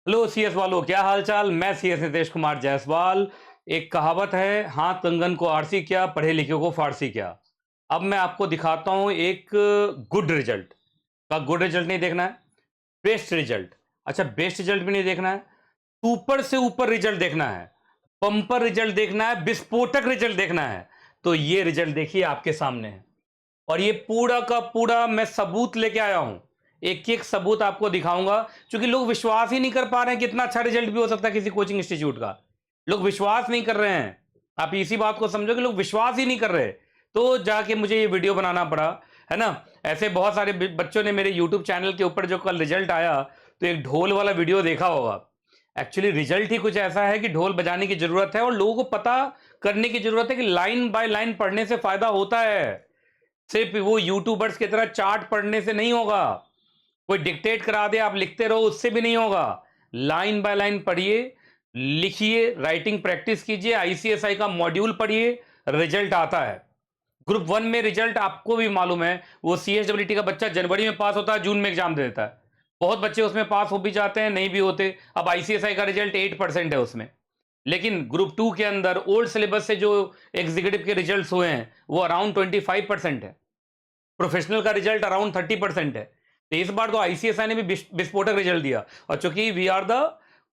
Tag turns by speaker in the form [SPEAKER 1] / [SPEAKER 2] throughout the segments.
[SPEAKER 1] Hello CS वालों, क्या हाल चाल। मैं सीएस नितेश कुमार जायसवाल। एक कहावत है, हाथ कंगन को आरसी क्या, पढ़े लिखे को फारसी क्या। अब मैं आपको दिखाता हूं एक गुड रिजल्ट का। गुड रिजल्ट नहीं देखना है, बेस्ट रिजल्ट। अच्छा, बेस्ट रिजल्ट भी नहीं देखना है, ऊपर से ऊपर रिजल्ट देखना है, पंपर रिजल्ट देखना है, विस्फोटक रिजल्ट देखना है। तो ये रिजल्ट देखिए आपके सामने है, और ये पूरा का पूरा मैं सबूत लेके आया हूं। एक एक सबूत आपको दिखाऊंगा, क्योंकि लोग विश्वास ही नहीं कर पा रहे हैं कि इतना अच्छा रिजल्ट भी हो सकता है किसी कोचिंग इंस्टीट्यूट का। लोग विश्वास नहीं कर रहे हैं। आप इसी बात को समझो कि लोग विश्वास ही नहीं कर रहे, तो जाके मुझे ये वीडियो बनाना पड़ा, है ना। ऐसे बहुत सारे बच्चों ने मेरे यूट्यूब चैनल के ऊपर जो कल रिजल्ट आया, तो एक ढोल वाला वीडियो देखा होगा। एक्चुअली रिजल्ट ही कुछ ऐसा है कि ढोल बजाने की जरूरत है, और लोगों को पता करने की जरूरत है कि लाइन बाय लाइन पढ़ने से फायदा होता है। सिर्फ वो यूट्यूबर्स की तरह चार्ट पढ़ने से नहीं होगा। कोई डिक्टेट करा दे आप लिखते रहो, उससे भी नहीं होगा। लाइन बाय लाइन पढ़िए, लिखिए, राइटिंग प्रैक्टिस कीजिए, आईसीएसआई का मॉड्यूल पढ़िए, रिजल्ट आता है। ग्रुप वन में रिजल्ट आपको भी मालूम है, वो सीएचडब्ल्यूटी का बच्चा जनवरी में पास होता है, जून में एग्जाम दे देता है। बहुत बच्चे उसमें पास हो भी जाते हैं, नहीं भी होते। अब आईसीएसआई का रिजल्ट 8% है उसमें। लेकिन ग्रुप टू के अंदर ओल्ड सिलेबस से जो एग्जीक्यूटिव के रिजल्ट्स हुए हैं, वो अराउंड 25% है। प्रोफेशनल का रिजल्ट अराउंड 30% है। तो इस बार तो आईसीएसआई ने भी विस्फोटक रिजल्ट दिया, और चूंकि we are the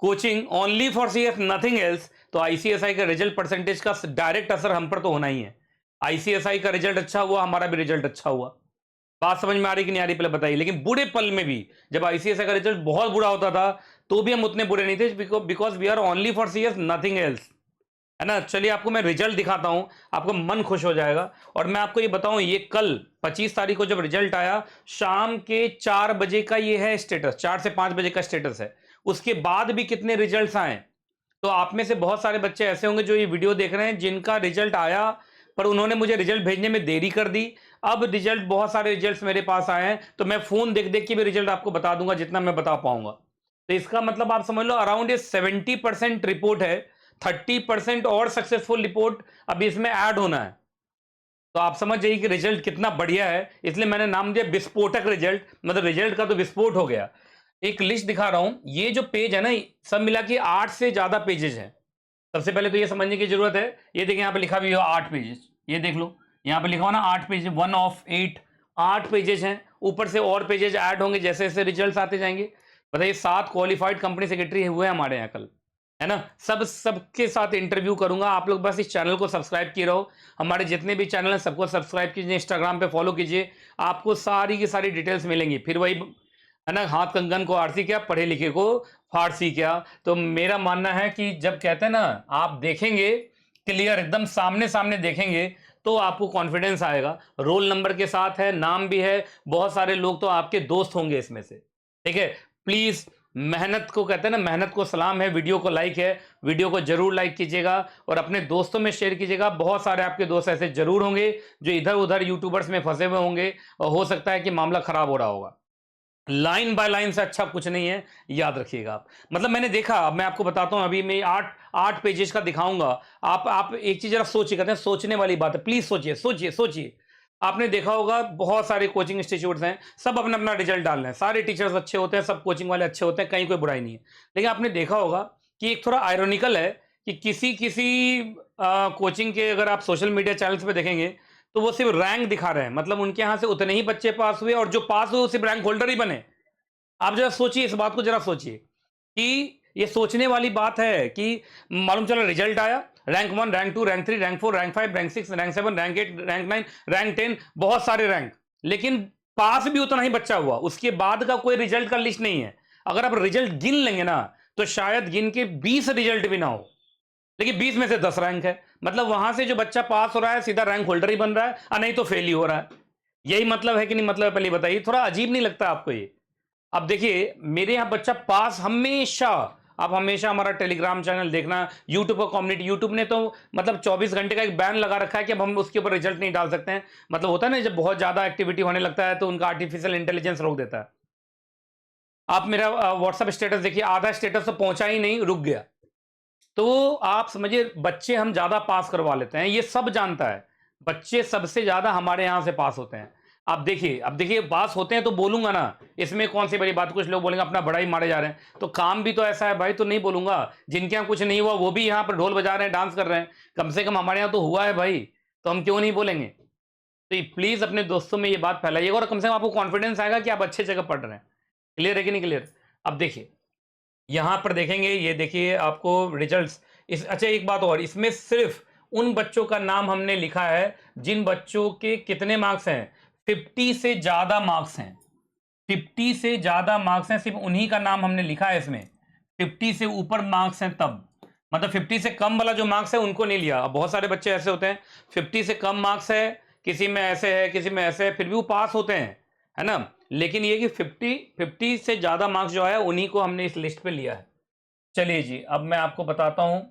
[SPEAKER 1] coaching only for CS nothing else, तो आईसीएसआई का रिजल्ट परसेंटेज का डायरेक्ट असर हम पर तो होना ही है। आईसीएसआई का रिजल्ट अच्छा हुआ, हमारा भी रिजल्ट अच्छा हुआ। बात समझ में आ रही कि नहीं आ रही पहले बताइए। लेकिन बुरे पल में भी, जब आईसीएसआई का रिजल्ट बहुत बुरा होता था, तो भी हम उतने बुरे नहीं थे, because we are only for CS nothing else, है ना। चलिए आपको मैं रिजल्ट दिखाता हूं, आपको मन खुश हो जाएगा। और मैं आपको ये बताऊं, ये कल 25 तारीख को जब रिजल्ट आया, शाम के 4 बजे का ये है स्टेटस, 4 से 5 बजे का स्टेटस है। उसके बाद भी कितने रिजल्ट्स आए। तो आप में से बहुत सारे बच्चे ऐसे होंगे जो ये वीडियो देख रहे हैं, जिनका रिजल्ट आया, पर उन्होंने मुझे रिजल्ट भेजने में देरी कर दी। अब रिजल्ट, बहुत सारे रिजल्ट्स मेरे पास आए हैं, तो मैं फोन देख देख के भी रिजल्ट आपको बता दूंगा, जितना मैं बता पाऊंगा। तो इसका मतलब आप समझ लो, अराउंड ये 70% रिपोर्ट है। 30% और सक्सेसफुल रिपोर्ट अभी इसमें ऐड होना है। तो आप समझ जाइए कि रिजल्ट कितना बढ़िया है। इसलिए मैंने नाम दिया विस्फोटक रिजल्ट, मतलब रिजल्ट का तो विस्फोट हो गया। एक लिस्ट दिखा रहा हूं, ये जो पेज है ना, सब मिला के 8 से ज्यादा पेजेस हैं। सबसे पहले तो ये समझने की जरूरत है, ये देखिए यहाँ पे लिखा भी हो 8 पेजेस, ये देख लो, यहाँ पे लिखा हो ना 8 पेज, 1 ऑफ 8, 8 पेजेस हैं। ऊपर से और पेजेस ऐड होंगे जैसे जैसे रिजल्ट्स आते जाएंगे। बताइए, 7 क्वालिफाइड कंपनी सेक्रेटरी हुए हमारे यहाँ कल, है ना। सबके साथ इंटरव्यू करूंगा। आप लोग बस इस चैनल को सब्सक्राइब किए रहो। हमारे जितने भी चैनल हैं सबको सब्सक्राइब कीजिए, इंस्टाग्राम पे फॉलो कीजिए, आपको सारी की सारी डिटेल्स मिलेंगी। फिर वही, है ना, हाथ कंगन को आरसी क्या, पढ़े लिखे को फारसी क्या। तो मेरा मानना है कि जब कहते हैं ना, आप देखेंगे क्लियर, एकदम सामने सामने देखेंगे, तो आपको कॉन्फिडेंस आएगा। रोल नंबर के साथ है, नाम भी है, बहुत सारे लोग तो आपके दोस्त होंगे इसमें से। ठीक है, प्लीज, मेहनत को कहते हैं ना, मेहनत को सलाम है। वीडियो को लाइक है, वीडियो को जरूर लाइक कीजिएगा, और अपने दोस्तों में शेयर कीजिएगा। बहुत सारे आपके दोस्त ऐसे जरूर होंगे जो इधर उधर यूट्यूबर्स में फंसे हुए होंगे, और हो सकता है कि मामला खराब हो रहा होगा। लाइन बाय लाइन से अच्छा कुछ नहीं है, याद रखिएगा आप। मतलब मैंने देखा, अब मैं आपको बताता हूं, अभी मैं 8 पेजेस का दिखाऊंगा। आप एक चीज जरा सोचिए, कहते हैं सोचने वाली बात है, प्लीज सोचिए सोचिए सोचिए। आपने देखा होगा बहुत सारे कोचिंग इंस्टीट्यूट्स हैं, सब अपना अपना रिजल्ट डाल रहे हैं, सारे टीचर्स अच्छे होते हैं, सब कोचिंग वाले अच्छे होते हैं, कहीं कोई बुराई नहीं है। लेकिन आपने देखा होगा कि एक थोड़ा आयरोनिकल है, कि किसी किसी कोचिंग के अगर आप सोशल मीडिया चैनल्स पे देखेंगे, तो वो सिर्फ रैंक दिखा रहे हैं, मतलब उनके यहां से उतने ही बच्चे पास हुए, और जो पास हुए वो सिर्फ रैंक होल्डर ही बने। आप जरा सोचिए, इस बात को जरा सोचिए, कि ये सोचने वाली बात है कि मालूम चला रिजल्ट आया, rank 1, rank 2, rank 3, rank 4, rank 5, rank 6, rank 7, rank 8, rank 9, rank 10, बहुत सारे रैंक। लेकिन पास भी उतना ही बच्चा हुआ, उसके बाद का कोई रिजल्ट का लिस्ट नहीं है। अगर आप रिजल्ट गिन लेंगे ना, तो शायद गिन के 20 रिजल्ट भी ना हो, लेकिन 20 में से 10 रैंक है। मतलब वहां से जो बच्चा पास हो रहा है, सीधा रैंक होल्डर ही बन रहा है, और नहीं तो फेल ही हो रहा है। यही मतलब है कि नहीं, मतलब है पहले बताइए, थोड़ा अजीब नहीं लगता आपको ये। अब देखिए, मेरे यहां बच्चा पास हमेशा, आप हमेशा हमारा टेलीग्राम चैनल देखना, यूट्यूब का कम्युनिटी, यूट्यूब ने तो मतलब 24 घंटे का एक बैन लगा रखा है कि अब हम उसके ऊपर रिजल्ट नहीं डाल सकते हैं। मतलब होता है ना, जब बहुत ज्यादा एक्टिविटी होने लगता है, तो उनका आर्टिफिशियल इंटेलिजेंस रोक देता है। आप मेरा व्हाट्सएप स्टेटस देखिए, आधा स्टेटस तो पहुंचा ही नहीं, रुक गया। तो आप समझिए, बच्चे हम ज्यादा पास करवा लेते हैं, ये सब जानता है। बच्चे सबसे ज्यादा हमारे यहां से पास होते हैं। अब देखिए पास होते हैं तो बोलूंगा ना, इसमें कौन सी बड़ी बात। कुछ लोग बोलेंगे अपना बड़ा ही मारे जा रहे हैं, तो काम भी तो ऐसा है भाई, तो नहीं बोलूंगा। जिनके यहाँ कुछ नहीं हुआ वो भी यहाँ पर ढोल बजा रहे हैं, डांस कर रहे हैं, कम से कम हमारे यहाँ तो हुआ है भाई, तो हम क्यों नहीं बोलेंगे। तो प्लीज अपने दोस्तों में ये बात फैलाइएगा, और कम से कम आपको कॉन्फिडेंस आएगा कि आप अच्छे जगह पढ़ रहे हैं। क्लियर है कि नहीं क्लियर। अब देखिए यहां पर देखेंगे, ये देखिए आपको रिजल्ट्स। इस अच्छा एक बात और, इसमें सिर्फ उन बच्चों का नाम हमने लिखा है जिन बच्चों के कितने मार्क्स हैं, 50 से ज्यादा मार्क्स हैं। 50 से ज्यादा मार्क्स हैं, सिर्फ उन्हीं का नाम हमने लिखा है इसमें। 50 से ऊपर मार्क्स हैं तब, मतलब 50 से कम वाला जो मार्क्स है उनको नहीं लिया। अब बहुत सारे बच्चे ऐसे होते हैं 50 से कम मार्क्स है, किसी में ऐसे है किसी में ऐसे है, फिर भी वो पास होते हैं, है ना। लेकिन ये कि 50 से ज्यादा मार्क्स जो है उन्हीं को हमने इस लिस्ट पे लिया है। चलिए जी, अब मैं आपको बताता हूं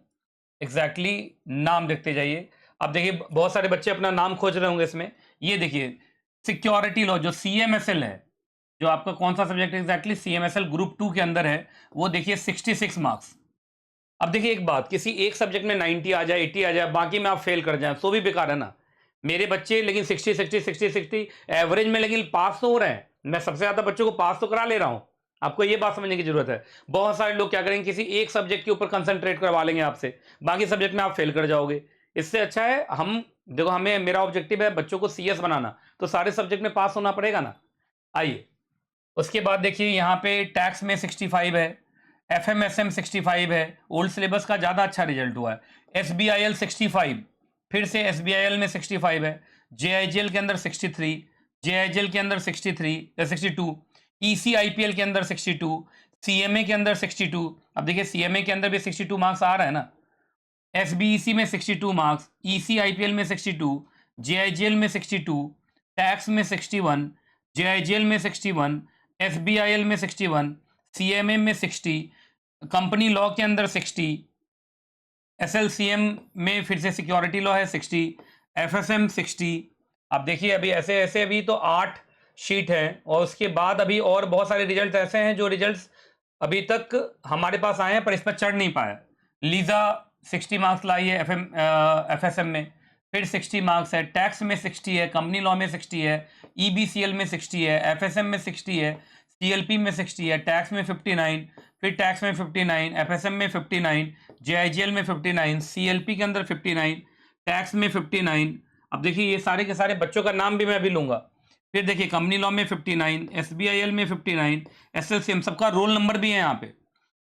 [SPEAKER 1] एग्जैक्टली नाम देखते जाइए। अब देखिए बहुत सारे बच्चे अपना नाम खोज रहे होंगे इसमें। ये देखिए सिक्योरिटी लॉ जो CMSL है, जो आपका कौन सा सब्जेक्ट एग्जैक्टली CMSL ग्रुप 2 के अंदर है, वो देखिए 66 मार्क्स। अब देखिए एक बात, किसी एक सब्जेक्ट में 90 आ जाए, 80 आ जाए, बाकी में आप फेल कर जाए तो भी बेकार है ना। मेरे बच्चे लेकिन 60 एवरेज में लेकिन पास तो हो रहे हैं। मैं सबसे ज्यादा बच्चों को पास तो करा ले रहा हूं। आपको ये बात समझने की जरूरत है। बहुत सारे लोग क्या करेंगे, किसी एक सब्जेक्ट के ऊपर कंसंट्रेट करवा लेंगे आपसे, बाकी सब्जेक्ट में आप फेल कर जाओगे। इससे अच्छा है हम देखो, हमें मेरा ऑब्जेक्टिव है बच्चों को CS बनाना, तो सारे सब्जेक्ट में पास होना पड़ेगा ना। आइए उसके बाद देखिए यहाँ पे टैक्स में 65 है, FMSM 65 है, ओल्ड सिलेबस का ज़्यादा अच्छा रिजल्ट हुआ है। SBIL 65, फिर से SBIL में 65 है, JIGL के अंदर 63, JIGL के अंदर 62, ECIPL के अंदर 62, CMA के अंदर 62। अब देखिए CMA के अंदर भी 62 मार्क्स आ रहा है ना। SBEC में 62 मार्क्स, ECIPL में 62, JIGL में 62, टैक्स में 61, JIGL में 61, SBIL में 61, CMA में 60, कंपनी लॉ के अंदर 60, SLCM में फिर से सिक्योरिटी लॉ है 60, FSM 60। अब देखिए अभी ऐसे ऐसे अभी तो 8 शीट है, और उसके बाद अभी और बहुत सारे रिजल्ट ऐसे हैं जो रिजल्ट्स अभी तक हमारे पास आए हैं पर इस पर चढ़ नहीं पाया। लीजा 60 मार्क्स लाई है FSM में, फिर 60 मार्क्स है, टैक्स में 60 है, कंपनी लॉ में 60 है, EBCL में 60 है, FSM में 60 है, CLP में 60 है, टैक्स में 59, फिर टैक्स में 59, FSM में 59, JIGL में 59, CLP के अंदर 59, टैक्स में 59। अब देखिए ये सारे के सारे बच्चों का नाम भी मैं अभी लूंगा। फिर देखिए कंपनी लॉ में 59, SBIL में 59, SLCM सबका रोल नंबर भी है यहाँ पे।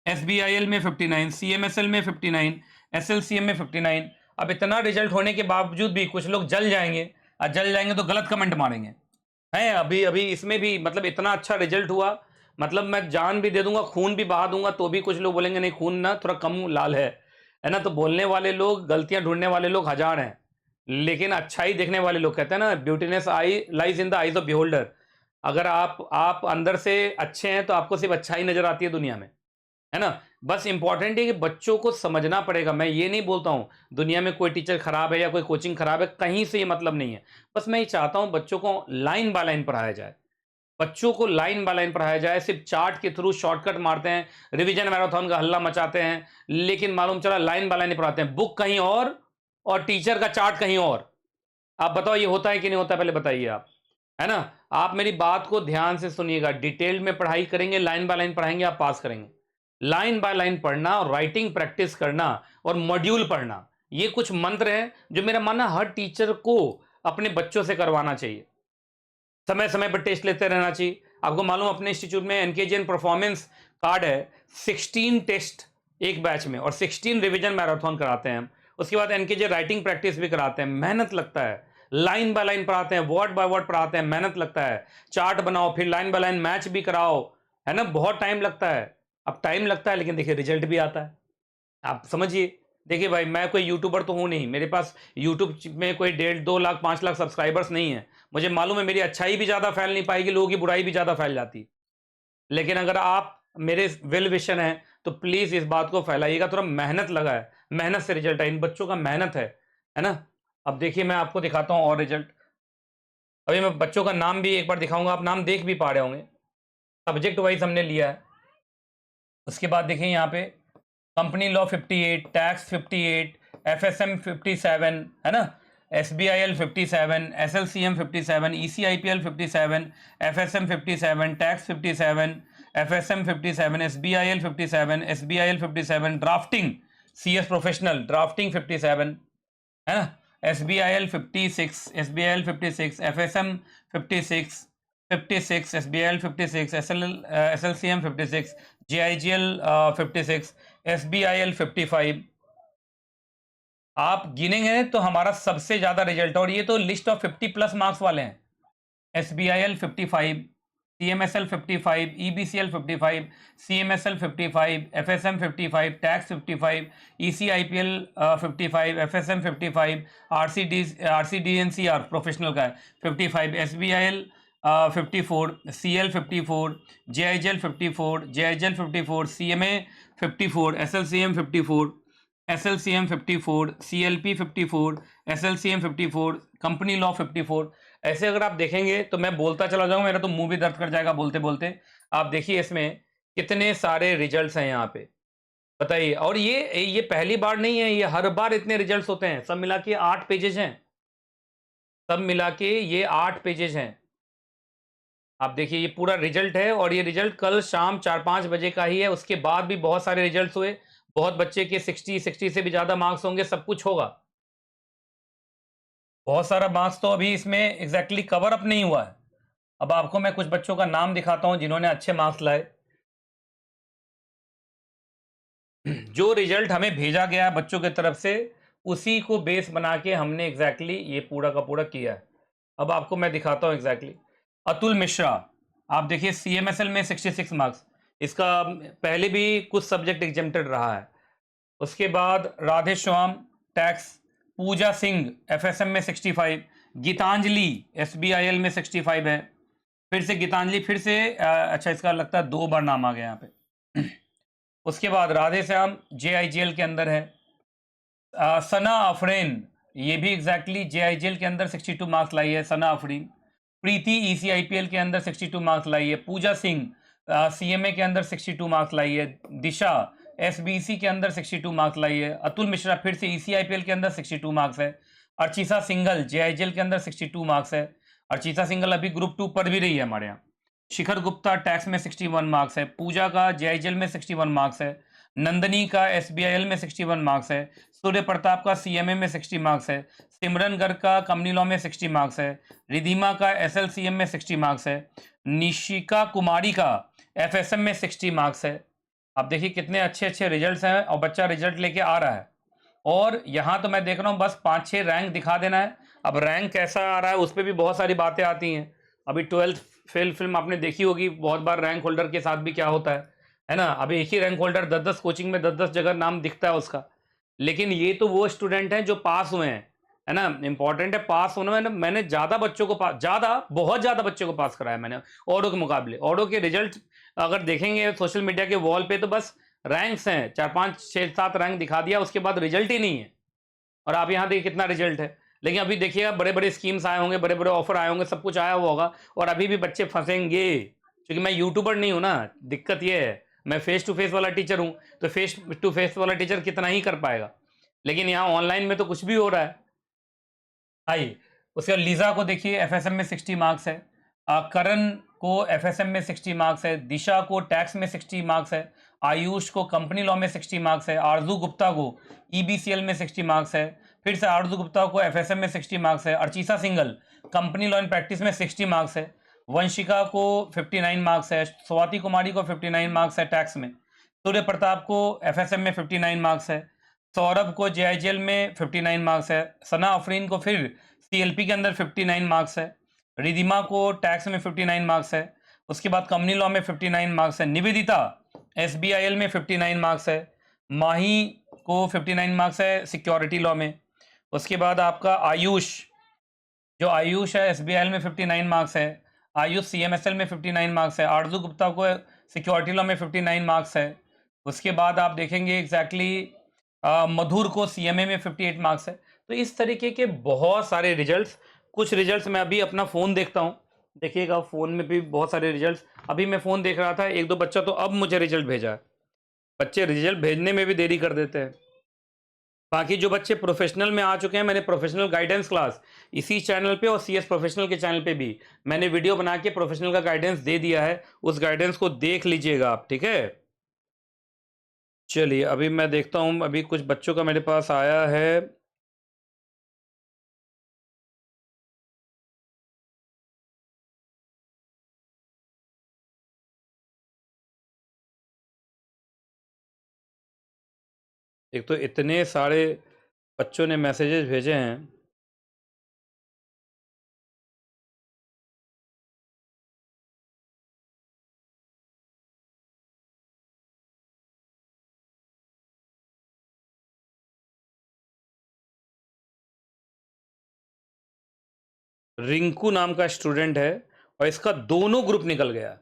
[SPEAKER 1] SBIL में 59, CMSL में 59, SLCM में 59। अब इतना रिजल्ट होने के बावजूद भी कुछ लोग जल जाएंगे, और जल जाएंगे तो गलत कमेंट मारेंगे हैं। अभी अभी इसमें भी मतलब इतना अच्छा रिजल्ट हुआ, मतलब मैं जान भी दे दूंगा, खून भी बहा दूंगा, तो भी कुछ लोग बोलेंगे नहीं खून ना थोड़ा कम लाल है ना। तो बोलने वाले लोग, गलतियां ढूंढने वाले लोग हजार हैं, लेकिन अच्छाई देखने वाले लोग, कहते हैं ना beautiness I lies in the eyes of beholder. अगर आप अंदर से अच्छे हैं तो आपको सिर्फ अच्छाई नजर आती है दुनिया में, है ना। बस इंपॉर्टेंट है कि बच्चों को समझना पड़ेगा। मैं ये नहीं बोलता हूं दुनिया में कोई टीचर खराब है या कोई कोचिंग खराब है, कहीं से ये मतलब नहीं है। बस मैं ये चाहता हूं बच्चों को लाइन बाय लाइन पढ़ाया जाए, बच्चों को लाइन बाय लाइन पढ़ाया जाए। सिर्फ चार्ट के थ्रू शॉर्टकट मारते हैं, रिवीजन मैराथन का हल्ला मचाते हैं, लेकिन मालूम चला लाइन बाय लाइन नहीं पढ़ाते हैं। बुक कहीं और टीचर का चार्ट कहीं और। आप बताओ ये होता है कि नहीं होता, पहले बताइए आप, है ना। आप मेरी बात को ध्यान से सुनिएगा, डिटेल में पढ़ाई करेंगे, लाइन बाय लाइन पढ़ाएंगे, आप पास करेंगे। लाइन बाय लाइन पढ़ना और राइटिंग प्रैक्टिस करना और मॉड्यूल पढ़ना, ये कुछ मंत्र हैं जो मेरा मानना हर टीचर को अपने बच्चों से करवाना चाहिए। समय समय पर टेस्ट लेते रहना चाहिए। आपको मालूम अपने इंस्टीट्यूट में एनकेजीएन परफॉर्मेंस कार्ड है, 16 टेस्ट एक बैच में और 16 रिवीजन मैराथन कराते हैं हम। उसके बाद एनकेजे राइटिंग प्रैक्टिस भी कराते हैं, मेहनत लगता है। लाइन बाय लाइन पढ़ाते हैं, वर्ड बाय वर्ड पढ़ाते हैं, मेहनत लगता है। चार्ट बनाओ, फिर लाइन बाय लाइन मैच भी कराओ, है ना, बहुत टाइम लगता है। अब टाइम लगता है लेकिन देखिए रिजल्ट भी आता है, आप समझिए। देखिए भाई मैं कोई यूट्यूबर तो हूं नहीं, मेरे पास यूट्यूब में कोई 1.5 2 लाख 5 लाख सब्सक्राइबर्स नहीं है। मुझे मालूम है मेरी अच्छाई भी ज्यादा फैल नहीं पाएगी, लोगों की बुराई भी ज्यादा फैल जाती। लेकिन अगर आप मेरे वेल विशन है तो प्लीज इस बात को फैलाइएगा। थोड़ा मेहनत लगा है, मेहनत से रिजल्ट है, इन बच्चों का मेहनत है ना। अब देखिए मैं आपको दिखाता हूं और रिजल्ट। अभी मैं बच्चों का नाम भी एक बार दिखाऊंगा, आप नाम देख भी पा रहे होंगे, सब्जेक्ट वाइज हमने लिया है। उसके बाद देखिए यहाँ पे कंपनी लॉ 58, टैक्स 58, FSM 57, है ना, SBIL 57, SLCM 57, ECIPL 57, FSM 57, tax 57, FSM 57, SBIL 57, SBIL 57, drafting CS professional drafting 57 है ना, SBIL 56, SBIL 56, FSM 56, 56, SBIL 56, SLCM 56, JIGL 56, SBIL 55। आप गिनेंगे तो हमारा सबसे ज्यादा रिजल्ट, और ये तो लिस्ट ऑफ 50+ मार्क्स वाले हैं। SBIL 55, CMSL 55, EBCL 55, CMSL 55, FSM 55, tax 55, ECIPL 55, FSM 55, RCDNCR professional का है 55, SBIL 54, CL 54, JIGL 54, JIGL 54, CMA 54, SLCM 54, SLCM 54, CLP 54, SLCM 54, company law 54। ऐसे अगर आप देखेंगे तो मैं बोलता चला जाऊंगा, मेरा तो मुंह भी दर्द कर जाएगा बोलते बोलते। आप देखिए इसमें कितने सारे रिजल्ट्स हैं यहाँ पे, बताइए। और ये पहली बार नहीं है, ये हर बार इतने रिजल्ट्स होते हैं। सब मिला के 8 पेजेस हैं, सब मिला के ये 8 पेजेस हैं। आप देखिए ये पूरा रिजल्ट है, और ये रिजल्ट कल शाम 4-5 बजे का ही है। उसके बाद भी बहुत सारे रिजल्ट्स हुए, बहुत बच्चे के 60 से भी ज्यादा मार्क्स होंगे, सब कुछ होगा। बहुत सारा मार्क्स तो अभी इसमें एग्जैक्टली कवर अप नहीं हुआ है। अब आपको मैं कुछ बच्चों का नाम दिखाता हूं जिन्होंने अच्छे मार्क्स लाए। जो रिजल्ट हमें भेजा गया है बच्चों की तरफ से, उसी को बेस बना के हमने एग्जैक्टली ये पूरा का पूरा किया है। अब आपको मैं दिखाता हूं एग्जैक्टली। अतुल मिश्रा, आप देखिए CMSL में 66 मार्क्स, इसका पहले भी कुछ सब्जेक्ट एग्जेम्प्टेड रहा है। उसके बाद राधे श्याम टैक्स, पूजा सिंह FSM में 65, गीतांजलि SBIL में 65 है। फिर से गीतांजलि, फिर से अच्छा इसका लगता है 2 बार नाम आ गया यहाँ पे। उसके बाद राधे श्याम JIGL के अंदर है। सना अफरीन, ये भी एग्जैक्टली JIGL के अंदर 62 मार्क्स लाई है सना अफरीन। प्रीति ECIPL के अंदर 62 मार्क्स लाई है। पूजा सिंह CMA के अंदर 62 मार्क्स लाई है। दिशा SBC के अंदर 62 मार्क्स लाई है। अतुल मिश्रा फिर से ECIPL के अंदर 62 मार्क्स है। अर्चिता सिंघल JIGL के अंदर 62 मार्क्स है। अर्चिता सिंघल अभी ग्रुप 2 पर भी रही है हमारे यहाँ। शिखर गुप्ता टैक्स में 61 मार्क्स है। पूजा का JIGL में 61 मार्क्स है। नंदनी का SBIL में 61 मार्क्स है। सूर्य प्रताप का CMA में 60 मार्क्स है। सिमरन गर्ग का कंपनी लॉ में 60 मार्क्स है। रिधिमा का SLCM में 60 मार्क्स है। निशिका कुमारी का FSM में 60 मार्क्स है। आप देखिए कितने अच्छे अच्छे रिजल्ट्स हैं, और बच्चा रिजल्ट लेके आ रहा है। और यहाँ तो मैं देख रहा हूँ बस 5-6 रैंक दिखा देना है। अब रैंक कैसा आ रहा है उस पर भी बहुत सारी बातें आती हैं। अभी 12th फेल फिल्म आपने देखी होगी, बहुत बार रैंक होल्डर के साथ भी क्या होता है ना। अभी एक ही रैंक होल्डर 10-10 कोचिंग में 10-10 जगह नाम दिखता है उसका। लेकिन ये तो वो स्टूडेंट हैं जो पास हुए हैं, है ना। इंपॉर्टेंट है पास होना। मैंने ज़्यादा बच्चों को पास, बहुत ज़्यादा बच्चों को पास कराया मैंने औरों के मुकाबले। औरों के रिजल्ट अगर देखेंगे सोशल मीडिया के वॉल पे तो बस रैंक्स हैं, 4-5-6-7 रैंक दिखा दिया, उसके बाद रिजल्ट ही नहीं है। और आप यहाँ देखिए कितना रिजल्ट है। लेकिन अभी देखिएगा बड़े बड़े स्कीम्स आए होंगे, बड़े बड़े ऑफर आए होंगे, सब कुछ आया हुआ होगा, और अभी भी बच्चे फंसेंगे। क्योंकि मैं यूट्यूबर नहीं हूँ ना, दिक्कत ये है। मैं फेस टू फेस वाला टीचर हूँ, तो फेस टू फेस वाला टीचर कितना ही कर पाएगा। लेकिन यहाँ ऑनलाइन में तो कुछ भी हो रहा है। आइए उसके बाद लीजा को देखिए FSM में 60 मार्क्स है। करण को FSM में 60 मार्क्स है। दिशा को टैक्स में 60 मार्क्स है। आयुष को कंपनी लॉ में 60 मार्क्स है। आरजू गुप्ता को EBCL में 60 मार्क्स है। फिर से आरजू गुप्ता को FSM में 60 मार्क्स है। Archita Singhal company law and practice में 60 मार्क्स है। वंशिका को 59 मार्क्स है। स्वाति कुमारी को 59 मार्क्स है टैक्स में। सूर्य प्रताप को FSM में 59 मार्क्स है। सौरभ को JIGL में 59 मार्क्स है। सना अफरीन को फिर CLP के अंदर 59 मार्क्स है। रिधिमा को टैक्स में 59 मार्क्स है। उसके बाद कंपनी लॉ में 59 मार्क्स है। निवेदिता SBIL में 59 मार्क्स है। माही को 59 मार्क्स है सिक्योरिटी लॉ में। उसके बाद आपका आयुष, जो आयुष है SBIL में 59 मार्क्स है। आयुष CMSL में 59 मार्क्स है। आरजू गुप्ता को सिक्योरिटी लॉ में 59 मार्क्स है। उसके बाद आप देखेंगे एग्जैक्टली मधुर को CMA में 58 मार्क्स है। तो इस तरीके के बहुत सारे रिजल्ट्स, कुछ रिजल्ट्स मैं अभी अपना फ़ोन देखता हूँ, देखिएगा फ़ोन में भी बहुत सारे रिजल्ट्स। अभी मैं फ़ोन देख रहा था, 1-2 बच्चा तो अब मुझे रिजल्ट भेजा है। बच्चे रिजल्ट भेजने में भी देरी कर देते हैं। बाकी जो बच्चे प्रोफेशनल में आ चुके हैं, मैंने प्रोफेशनल गाइडेंस क्लास इसी चैनल पे और सीएस प्रोफेशनल के चैनल पे भी मैंने वीडियो बना के प्रोफेशनल का गाइडेंस दे दिया है। उस गाइडेंस को देख लीजिएगा आप, ठीक है? चलिए, अभी मैं देखता हूँ, अभी कुछ बच्चों का मेरे पास आया है। एक तो इतने सारे बच्चों ने मैसेजेस भेजे हैं। रिंकू नाम का स्टूडेंट है और इसका दोनों ग्रुप निकल गया।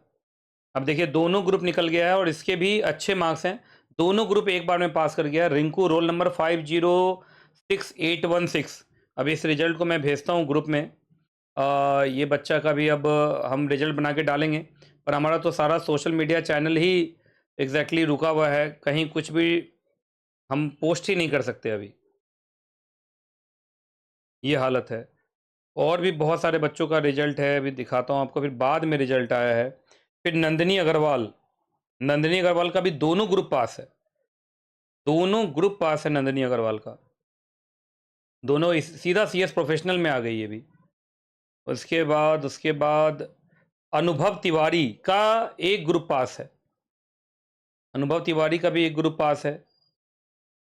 [SPEAKER 1] अब देखिए, दोनों ग्रुप निकल गया है और इसके भी अच्छे मार्क्स हैं। दोनों ग्रुप एक बार में पास कर गया। Rinku roll number 506816। अब इस रिजल्ट को मैं भेजता हूँ ग्रुप में। ये बच्चा का भी अब हम रिजल्ट बना के डालेंगे, पर हमारा तो सारा सोशल मीडिया चैनल ही एग्जैक्टली रुका हुआ है, कहीं कुछ भी हम पोस्ट ही नहीं कर सकते अभी, ये हालत है। और भी बहुत सारे बच्चों का रिजल्ट है, अभी दिखाता हूँ आपको। फिर बाद में रिजल्ट आया है। फिर नंदिनी अग्रवाल का भी दोनों ग्रुप पास है। दोनों ग्रुप पास है नंदिनी अग्रवाल का। दोनों सीधा सीएस प्रोफेशनल में आ गई है भी। उसके बाद अनुभव तिवारी का एक ग्रुप पास है। अनुभव तिवारी का भी एक ग्रुप पास है।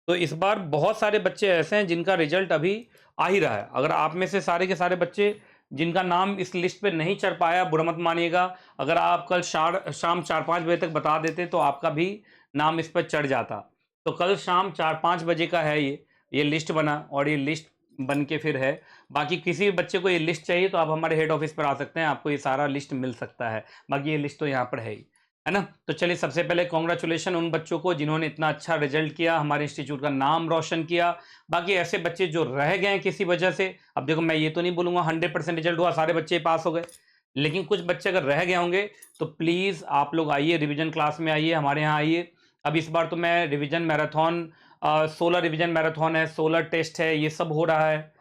[SPEAKER 1] तो इस बार बहुत सारे बच्चे ऐसे हैं जिनका रिजल्ट अभी आ ही रहा है। अगर आप में से सारे के सारे बच्चे जिनका नाम इस लिस्ट पे नहीं चढ़ पाया, बुरा मत मानिएगा। अगर आप कल शाम 4-5 बजे तक बता देते तो आपका भी नाम इस पर चढ़ जाता। तो कल शाम 4-5 बजे का है ये लिस्ट बना और ये लिस्ट बन के फिर है। बाकी किसी भी बच्चे को ये लिस्ट चाहिए तो आप हमारे हेड ऑफिस पर आ सकते हैं, आपको ये सारा लिस्ट मिल सकता है। बाकी ये लिस्ट तो यहाँ पर है ना। तो चलिए, सबसे पहले कॉन्ग्रेचुलेशन उन बच्चों को जिन्होंने इतना अच्छा रिजल्ट किया, हमारे इंस्टीट्यूट का नाम रोशन किया। बाकी ऐसे बच्चे जो रह गए हैं किसी वजह से, अब देखो मैं ये तो नहीं बोलूंगा 100% रिजल्ट हुआ सारे बच्चे पास हो गए, लेकिन कुछ बच्चे अगर रह गए होंगे तो प्लीज़ आप लोग आइए, रिवीजन क्लास में आइए, हमारे यहाँ आइए। अब इस बार तो मैं रिवीजन मैराथन, 16 रिवीजन मैराथन है, 16 टेस्ट है, ये सब हो रहा है।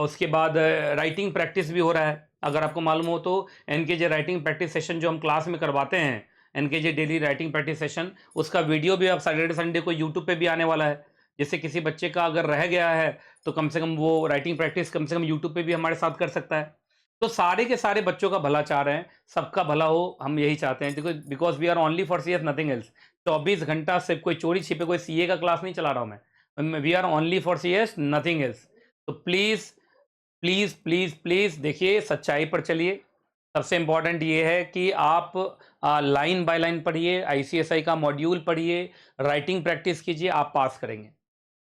[SPEAKER 1] उसके बाद राइटिंग प्रैक्टिस भी हो रहा है। अगर आपको मालूम हो तो एनकेजे राइटिंग प्रैक्टिस सेशन जो हम क्लास में करवाते हैं, NKJ daily writing practice session, उसका वीडियो भी अब सैटरडे संडे को यूट्यूब पे भी आने वाला है। जिससे किसी बच्चे का अगर रह गया है तो कम से कम वो राइटिंग प्रैक्टिस कम से कम यूट्यूब पे भी हमारे साथ कर सकता है। तो सारे के सारे बच्चों का भला चाह रहे हैं, सबका भला हो, हम यही चाहते हैं। देखो, because we are only for CS, nothing else. 24 घंटा सिर्फ कोई चोरी छिपे कोई सीए का क्लास नहीं चला रहा हूँ मैं। We are only for CS, nothing else. तो प्लीज़ प्लीज़ प्लीज़ प्लीज़ देखिए, सच्चाई पर चलिए। सबसे इम्पॉर्टेंट ये है कि आप लाइन बाय लाइन पढ़िए, आईसीएसआई का मॉड्यूल पढ़िए, राइटिंग प्रैक्टिस कीजिए, आप पास करेंगे,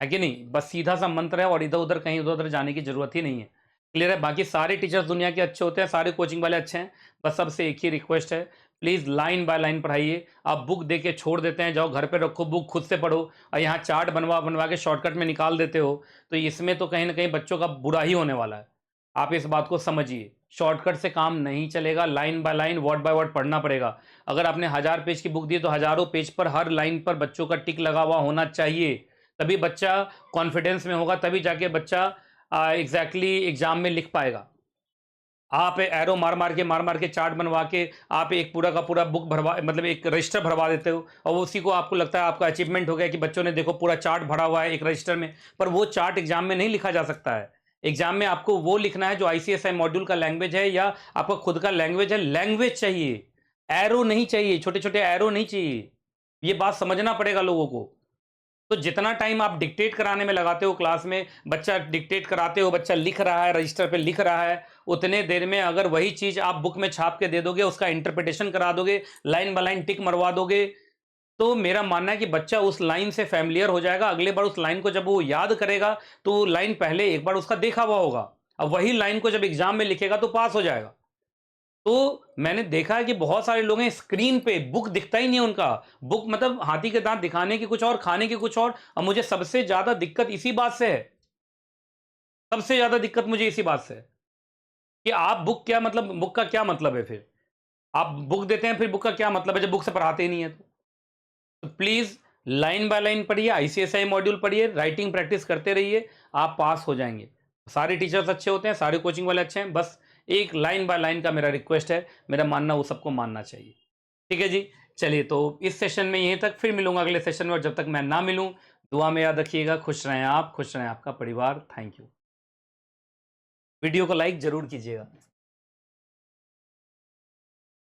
[SPEAKER 1] है कि नहीं। बस सीधा सा मंत्र है और इधर उधर कहीं उधर उधर जाने की जरूरत ही नहीं है। क्लियर है। बाकी सारे टीचर्स दुनिया के अच्छे होते हैं, सारे कोचिंग वाले अच्छे हैं। बस सबसे एक ही रिक्वेस्ट है, प्लीज़ लाइन बाय लाइन पढ़ाइए। आप बुक दे के छोड़ देते हैं, जाओ घर पे रखो बुक, खुद से पढ़ो, और यहाँ चार्ट बनवा बनवा के शॉर्टकट में निकाल देते हो, तो इसमें तो कहीं ना कहीं बच्चों का बुरा ही होने वाला है। आप इस बात को समझिए, शॉर्टकट से काम नहीं चलेगा, line by line word by word पढ़ना पड़ेगा। अगर आपने 1000 पेज की बुक दी तो हजारों पेज पर हर लाइन पर बच्चों का टिक लगा हुआ होना चाहिए, तभी बच्चा कॉन्फिडेंस में होगा, तभी जाके बच्चा एग्जैक्टली एग्जाम में लिख पाएगा। आप एरो मार मार के चार्ट बनवा के आप एक पूरा का पूरा बुक भरवा, मतलब एक रजिस्टर भरवा देते हो, और उसी को आपको लगता है आपका अचीवमेंट हो गया कि बच्चों ने देखो पूरा चार्ट भरा हुआ है एक रजिस्टर में। पर वो चार्ट एग्जाम में नहीं लिखा जा सकता है। एग्जाम में आपको वो लिखना है जो आईसीएसआई मॉड्यूल का लैंग्वेज है या आपका खुद का लैंग्वेज है। लैंग्वेज चाहिए, एरो नहीं चाहिए, छोटे छोटे एरो नहीं चाहिए। ये बात समझना पड़ेगा लोगों को। तो जितना टाइम आप डिक्टेट कराने में लगाते हो क्लास में, बच्चा डिक्टेट कराते हो, बच्चा लिख रहा है, रजिस्टर पे लिख रहा है, उतने देर में अगर वही चीज आप बुक में छाप के दे दोगे, उसका इंटरप्रिटेशन करा दोगे, लाइन बाय लाइन टिक मरवा दोगे, तो मेरा मानना है कि बच्चा उस लाइन से फैमिलियर हो जाएगा। अगले बार उस लाइन को जब वो याद करेगा तो लाइन पहले एक बार उसका देखा हुआ होगा, अब वही लाइन को जब एग्जाम में लिखेगा तो पास हो जाएगा। तो मैंने देखा है कि बहुत सारे लोग हैं स्क्रीन पे बुक दिखता ही नहीं है उनका। बुक मतलब हाथी के दांत दिखाने की कुछ और, खाने की कुछ और मुझे सबसे ज्यादा दिक्कत इसी बात से है। सबसे ज्यादा दिक्कत मुझे इसी बात से है कि आप बुक क्या मतलब, बुक का क्या मतलब है फिर? आप बुक देते हैं, फिर बुक का क्या मतलब है जब बुक से पढ़ाते ही नहीं है तो प्लीज लाइन बाय लाइन पढ़िए, आईसीएसआई मॉड्यूल पढ़िए, राइटिंग प्रैक्टिस करते रहिए, आप पास हो जाएंगे। सारे टीचर्स अच्छे होते हैं, सारे कोचिंग वाले अच्छे हैं, बस एक लाइन बाय लाइन का मेरा रिक्वेस्ट है, मेरा मानना वो सबको मानना चाहिए। ठीक है जी, चलिए तो इस सेशन में यहीं तक, फिर मिलूंगा अगले सेशन में, और जब तक मैं ना मिलूं दुआ में याद रखिएगा। खुश रहें आप, खुश रहें आपका परिवार। Thank you. वीडियो को लाइक जरूर कीजिएगा।